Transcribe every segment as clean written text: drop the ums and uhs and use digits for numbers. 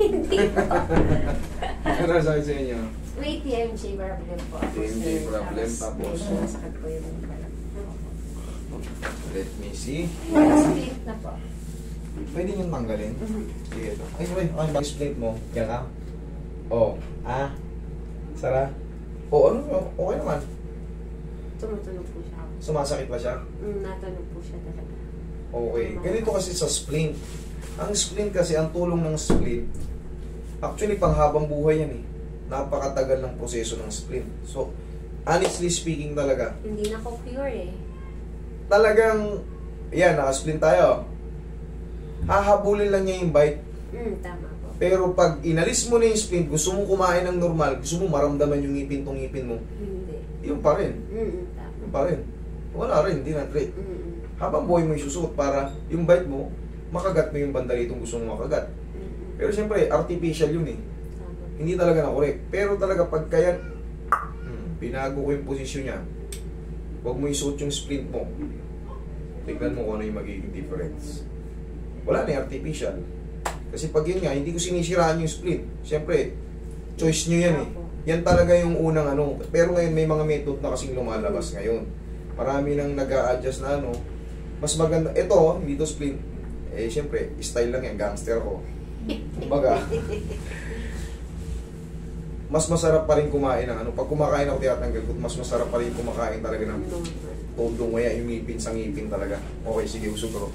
Hindi po. Ano sabi sa inyo? May TMJ problem po. TMJ problem, tapos? Sakit po yung balat. Let me see. Split na po. Pwede nyo tanggalin? Sige ito. Ay, split mo. Yan ka? Oo. Sara? Oo, okay naman. Tumutunog po siya. Sumasakit ba siya? Natunog po siya talaga. Okay. Ganito kasi sa splint. Ang splint kasi, ang tulong ng splint, actually, panghabang buhay yan eh. Napakatagal ng proseso ng splint. So, honestly speaking talaga, Hindi na ko pure eh. talagang, yan, naka-splint tayo. Hahabulin lang niya yung bite. Tama po. Pero pag inalis mo na yung splint, gusto mo kumain ng normal, gusto mo maramdaman yung ngipin tong ngipin mo, Hindi. yun pa rin. Tama. Yun pa rin. Wala rin, hindi na treat. Habang buhay mo isusuot para yung bite mo, makagat mo yung banda itong gusto mo makagat. Pero siyempre, artificial yun eh. Tama. Hindi talaga na-correct. Pero talaga pag kaya, binago ko yung posisyon niya, huwag mo isuot yung splint mo. Tignan mo kung ano yung magiging difference. Wala na yung artificial. Kasi pag yun nga, hindi ko sinisiraan yung splint. Siyempre, choice nyo yan eh. Yan talaga yung unang ano. Pero ngayon may mga method na kasing lumalabas ngayon. Marami nang nag-a-adjust na ano. Mas maganda. Ito, hindi to splint. Eh, siyempre, style lang yan. Gangster ko. Kumbaga, mas masarap pa rin kumain ng ano. Pag kumakain ako tinatanggal ko, mas masarap pa rin kumakain talaga ng todong kaya yung ngipin sa ngipin talaga. Okay, sige, usog ako.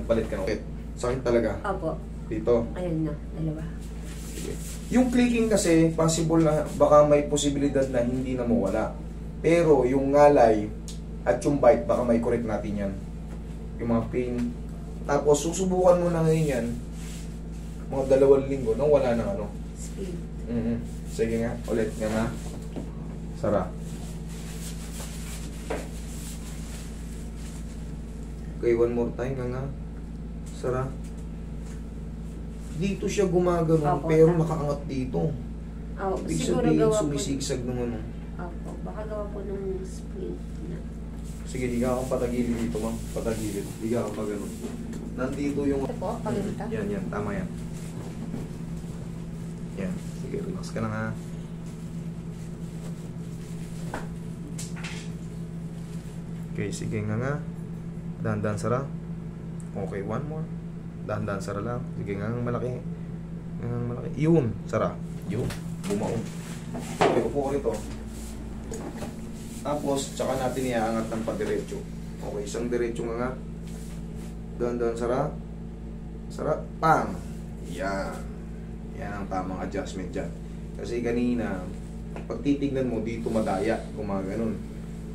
Palit ka na. Okay. Sakit talaga. Opo. Dito. Ayun na, dalawa. Sige. Yung clicking kasi, possible na baka may posibilidad na hindi na mawala. Pero yung ngalay at yung bite, baka may correct natin yan. Yung mga pain. Tapos, susubukan mo na ngayon yan, mga 2 linggo, nang wala ng ano. Speed. Sige nga, ulit nga nga. Sara. Okay, one more time nga nga. Sara. Dito siya gumagano, Opo, pero tama. nakaangat dito. Oh, Ibig siguro sabihin, gawa po. sumisigsag ng ano. Opo, baka gawa po ng split na. Sige, higa kang patagilid dito, ma'am. Patagilid. Higa kang pa ganun. Nandito yung... Ito po, paganda. Yan, tama yan. Yan. Sige, relax ka na nga. Okay, sige nga. Dahan-dahan sara. Okay, one more. Dahan-dahan sara lang. Sige nga, malaki. Malaki. Yun, sara. Yun, bumaon. Okay, upo ko rito. Tapos, tsaka natin iaangat ng padiretso. Okay, isang diretso nga. Dahan-dahan sara. Sara. Pang! Yan. Yan ang tamang adjustment dyan. Kasi kanina, pag titignan mo, dito madaya. Gumaganon.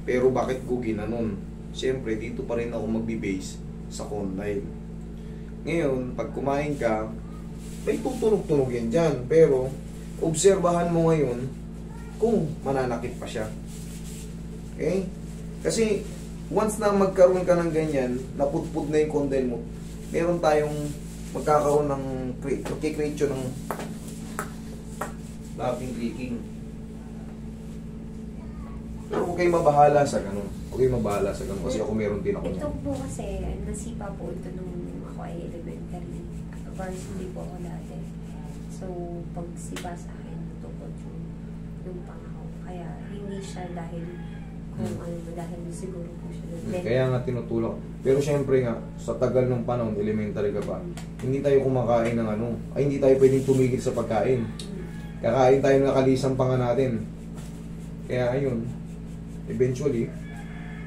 Pero bakit ko ginanon? Siyempre, dito pa rin ako magbe-base sa condyle. Ngayon, pag kumain ka, may tutunog-tunog yan dyan. Pero, obserbahan mo ngayon kung mananakit pa siya. Okay? Kasi, once na magkaroon ka ng ganyan, napudpud na yung condyle mo, meron tayong magkakaroon ng magkikreate yun ng lapping clicking. Pero huwag kayo mabahala sa ganun. Huwag kayo mabahala sa ganun kasi ako meron din ako. Ito po kasi, nasipa po ito nung ako ay elementary. Varsity po ako dati. So, pag sipa sa akin, tukod yung pangako. Kaya, hindi siya dahil kung ano, dahil siguro po siya. Kaya nga tinutulak. Pero syempre nga, sa tagal ng panahon, elementary ka pa, hindi tayo kumakain ng ano, ay hindi tayo pwedeng tumigil sa pagkain. Kakain tayo ng nakalisang pa nga natin. Kaya ayun, eventually,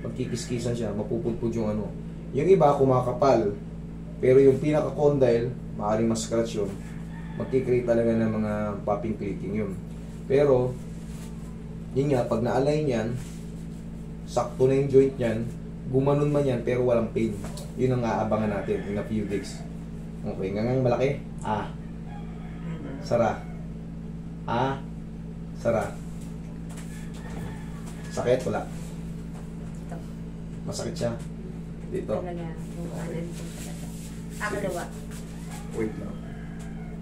pagkikiskisan siya, mapupudpud yung ano. Yung iba, kumakapal. Pero yung pinaka-condyle, maaaring mas-scratch yun. Magkikreate talaga ng mga popping clicking yun. Pero, yun nga, pag na-align yan, sakto na yung joint yan, gumanon man yan, pero walang pain. Yun ang aabangan natin in a few days. Okay, ngangang malaki. Sara. Sara. Sakit, wala. Ito. Masakit siya. Dito. Talaga, buwanan po talaga. Kalawa. Wait lang.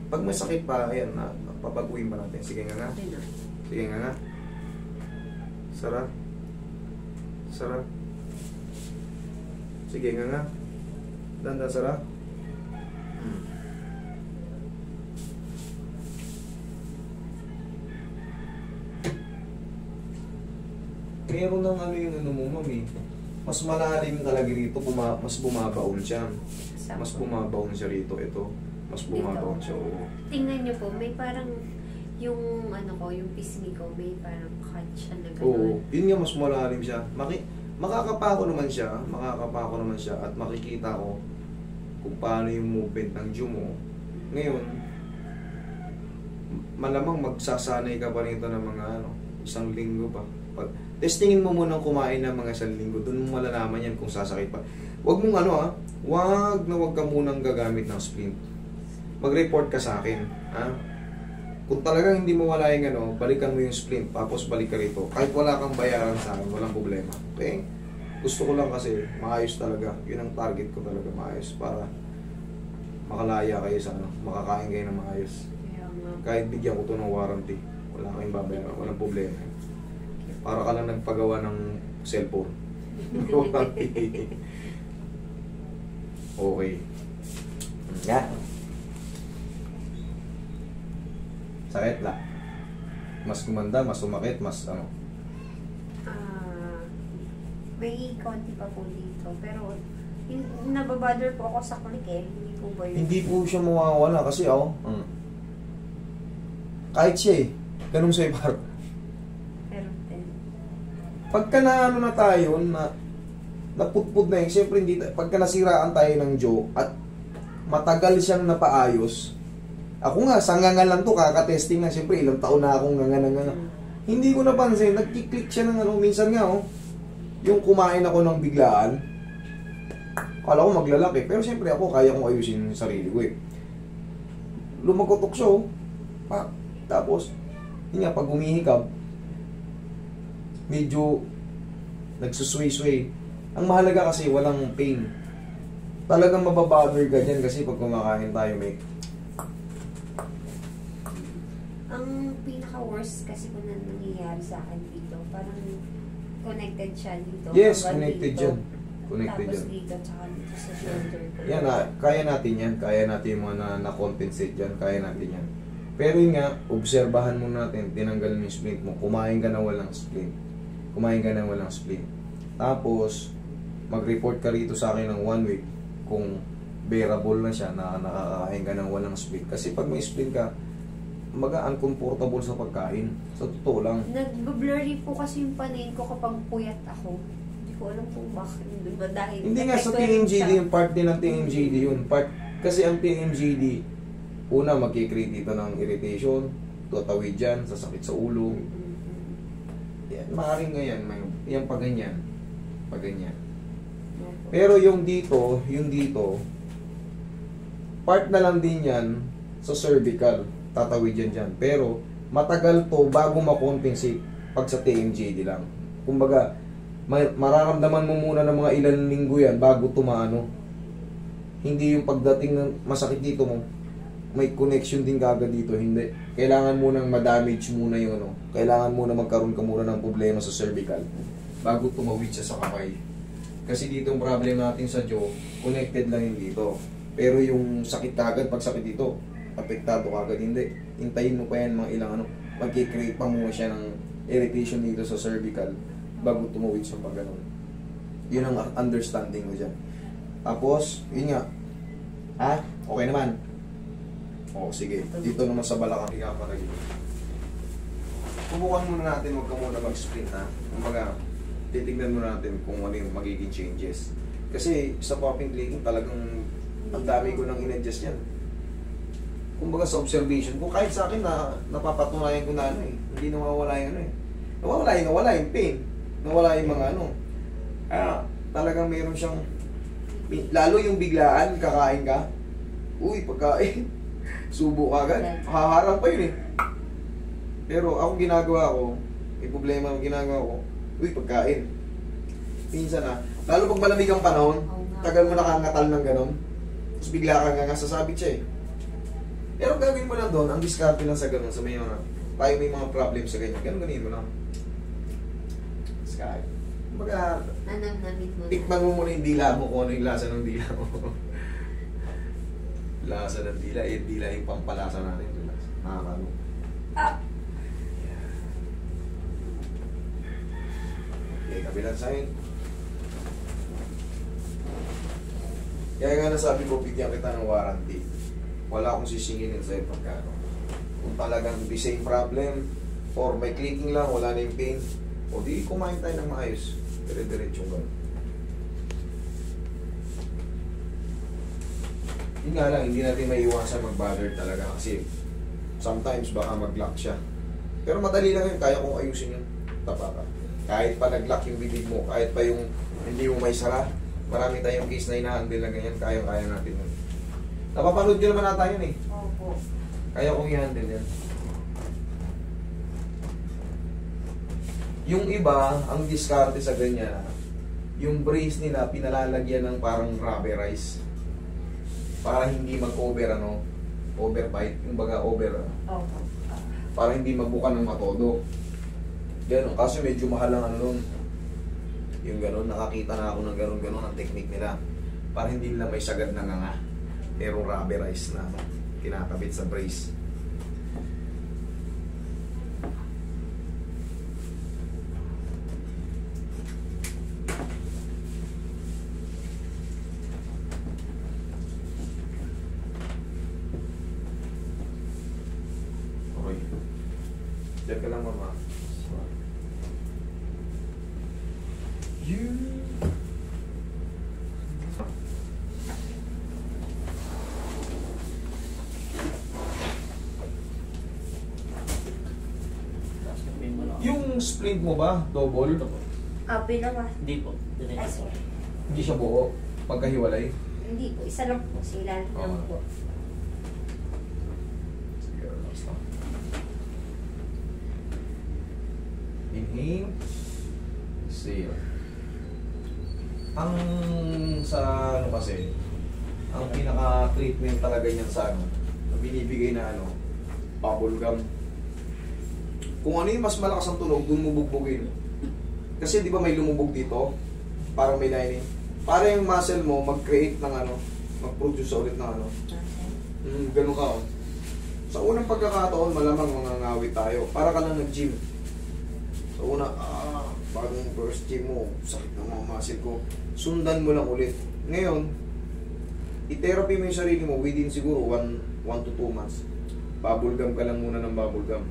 Pag may sakit pa, ayan na, papaguhin pa natin. Sige nga. Sige nga. Sara. Sara. Sige nga. Danda, Sara. Meron ng ano yung ano mo, mami. Mas malalim talaga rito, mas bumabaon siya. Mas bumabaon siya rito, ito. Mas bumabaon siya, oo. Tingnan niyo po, may parang yung ano ko, yung pisngi ko, may parang cut siya na gano'n. Oo, yun nga mas malalim siya. Makakapako naman siya at makikita ko kung paano yung movement ng jaw mo. Ngayon, malamang magsasanay ka pa rito ng mga isang linggo pa. Testingin mo munang kumain ng mga isang linggo, doon mo malalaman yan kung sasakit pa. Huwag mong huwag ka munang gagamit ng splint. Mag-report ka sa akin, ha? Kung talagang hindi mo wala yung balikan mo yung splint, tapos balik ka rito. Kahit wala kang bayaran sa akin, walang problema. Okay? Gusto ko lang kasi maayos talaga. Yun ang target ko talaga, maayos. Para makalaya kayo sa makakain kayo ng maayos. Kahit bigyan ko to ng warranty, wala kayong babayaran, walang problema. Para ka lang nagpagawa ng cellphone. Okay. Yeah. Sakit la. Mas gumanda, mas sumakit, mas may konti pa po dito. Pero, nababother po ako sa click eh. Hindi po ba yun? Hindi po siya mawawala kasi kahit siya ganun sa'yo parang. Pero, Pagka na tayo, naputpud na siyempre pagka nasiraan tayo ng jaw at matagal siyang napaayos. Ako nga, sa nganga lang to, kakatesting na. Siyempre, ilang taon na akong nganga. Hindi ko napansin, nagkiklik siya ng minsan nga, yung kumain ako ng biglaan, kala ko maglalaki. Pero siyempre ako, kaya kong ayusin yung sarili ko Lumagotok siya, Tapos, yun nga, pag humihikab, medyo nagsusway-sway. Ang mahalaga kasi, walang pain. Talagang mababother ka dyan kasi pag kumakain tayo, ang pinaka-worst kasi kung nangyayari sa akin dito, parang connected siya dito. Yes, connected dito. yan. Connected Tapos yan. dito, tsaka dito sa shoulder ko. Yan, kaya natin yan. Kaya natin yung mga na-compensate dyan. Kaya natin yan. Pero yun nga, obserbahan mo natin, tinanggal mo yung splint mo. Kumain ka na walang splint. Tapos, mag-report ka rito sa akin ng 1 week kung bearable na siya na nakakain ka ng walang splint. Kasi pag may splint ka, uncomfortable sa pagkain. Sa totoo lang. Nag-blurry po kasi yung paningin ko kapag puyat ako. Hindi ko alam kung bakit. Dahil Hindi nga sa TMGD, yung part din ng TMGD yun. Kasi ang TMGD, una magkikreate dito ng irritation, tutawid dyan, sasakit sa ulo. Yan, maaaring ganyan. Yan pa ganyan. Pero yung dito, part na lang din yan sa cervical. Tatawid yan dyan. Pero, matagal to bago makompensate pag sa TMJD lang. Kumbaga, mararamdaman mo muna ng mga ilang linggo yan bago tumaano. Hindi yung pagdating ng masakit dito mo, may connection din kagad dito. Hindi. Kailangan munang ma-damage muna yung Kailangan muna magkaroon ka muna ng problema sa cervical bago tumawid siya sa kamay. Kasi dito yung problem natin sa jaw, connected lang yung dito. Pero yung sakit kagad, pag sakit dito, apektado kagad, hindi. Hintayin mo pa yan mga ilang magkikreate pa muna siya ng irritation dito sa cervical bago tumawid siya pa ganun. Yun ang understanding mo dyan. Tapos, yun nga. Okay naman. Sige. Dito naman sa balakang ikaparagin. Subukan muna natin, huwag ka muna mag-sprint Kumbaga, titignan muna natin kung ano yung magiging changes. Kasi sa popping clicking talagang ang dami ko nang in-adjust yan. Kumbaga sa observation ko, kahit sa akin napapatunayan ko na hindi nawawala yung nawawala yung pain. Nawala yung mga talagang meron siyang, lalo yung biglaan, kakain ka, pagkain, subo ka agad, haharang pa yun Pero ako ginagawa ko, may problema ang ginagawa ko, pagkain. Minsan lalo pag malamig ang panahon, tagal mo nakangatal ng ganon, tapos bigla ka nga sasabit siya Pero gagawin mo lang doon, ang diskarte lang sa ganun, sa may may mga problem sa ganyan, ganun mo lang. Sky. Kumbaga, tikman mo muna yung dila mo kung ano yung lasa ng dila mo. Lasa ng dila, dila yung pampalasa natin. Nakakano. Okay, kabilang side. Kaya nga nasabi ko, bigyan kita ng warranty. Wala akong sisinginin sa'yo pagkano. Kung talagang the same problem, or may clicking lang, wala na yung pain, o di kumain tayo ng maayos. Dire-diretso ba? Yun nga lang, hindi natin maiiwasan mag-bother talaga kasi sometimes baka mag-lock siya. Pero madali lang yun, kaya kong ayusin yun. Tapa ka. Kahit pa nag-lock yung bibig mo, kahit pa yung hindi mo may sara, marami tayong case na hinahandle na ganyan, kaya natin yun. Napapanood nyo naman nata yun eh. Opo. Kaya kong i-handle yan. Yung iba, ang diskarte sa ganyan, yung brace nila, pinalalagyan ng parang rubberize. Para hindi mag-over, overbite, yung baga over, Opo. para hindi magbuka ng matodo. Ganon, kasi medyo mahal ang nun. Yung ganon, nakakita na ako ng ganon ang technique nila. Para hindi nila may sagad na nga. Merong rubberize na kinakabit sa brace. Okay. Diyan ka lang, mama. Yung splint mo ba, double? Bilang Hindi po. Ay, sorry. Hindi siya buo, pagkahiwalay. Hindi po. Isa lang po. Sila lang Oo. po. Sige, relax lang. Inhale. Exhale. Ang sa ano kasi, ang pinaka-treatment talaga niyan sa ano, na binibigay na ano, bubble gum. Kung ano yung mas malakas ang tunog, dun mo bugbugin. Kasi di ba may lumubog dito? Parang may lining. Para yung muscle mo mag-create ng ano, mag-produce ulit ng ano. Ganun ka oh. Sa unang pagkakataon, malamang mangangawit tayo. Para ka lang nag-gym. Sa una, bagong first gym mo, sakit ng mga muscle ko. Sundan mo lang ulit. Ngayon, i-therapy mo yung sarili mo within siguro 1 to 2 months. Bubble gum ka lang muna ng bubble gum.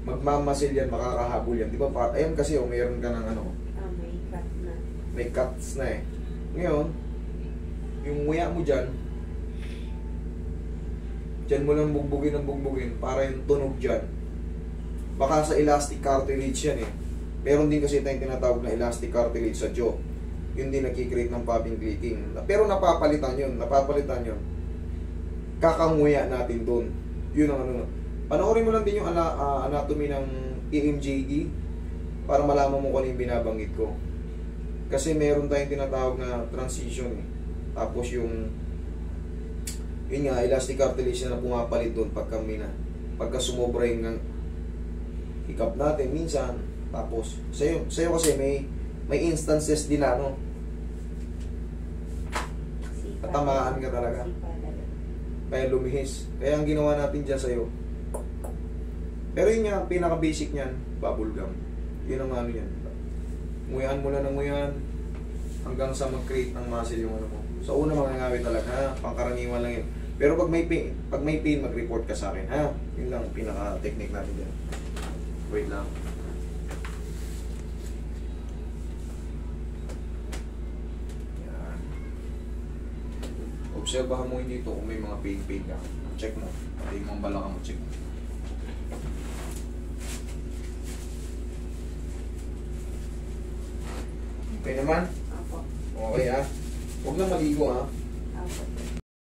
Magmamasil yan, makakahabol yan. Di ba? Ayan kasi mayroon ka ng ano, May cut na. may cuts na eh. Ngayon, yung nguya mo dyan mo lang bugbugin ng bugbugin para yung tunog dyan. Baka sa elastic cartilage yan eh. Meron din kasi tayong tinatawag na elastic cartilage sa jaw. Yun din nagkikreate ng popping clicking. Pero napapalitan yun. Kakanguya natin doon. Yun ang ano. Panoorin mo lang din yung anatomy ng EMJE para malaman mo kung ano yung binabanggit ko. Kasi meron tayong tinatawag na transition eh. Tapos yun nga, elastic cartilage na pumapalit doon pagka sumobra yung hiccup natin minsan. Tapos sa'yo kasi may instances din na ano, tatamaan ka talaga. Kaya lumihis. Kaya ang ginawa natin dyan sa'yo. Pero yun nga, pinaka-basic niyan, bubble gum. Yun ang ano yan. Nguyaan mo lang ng nguyaan hanggang sa mag-create ng muscle yung ano mo. Sa una mangangawit talaga, pangkaraniwan lang yun. Pero pag may pain, mag-report ka sa akin, ha? Yun lang, pinaka-technique natin dyan. Wait lang. Yan. Obserbahan mo dito kung may mga pain ka. Check mo. Pati yung mga balakang mo, check mo. Okay naman? Opo. Okay ha? Huwag na maligo ha?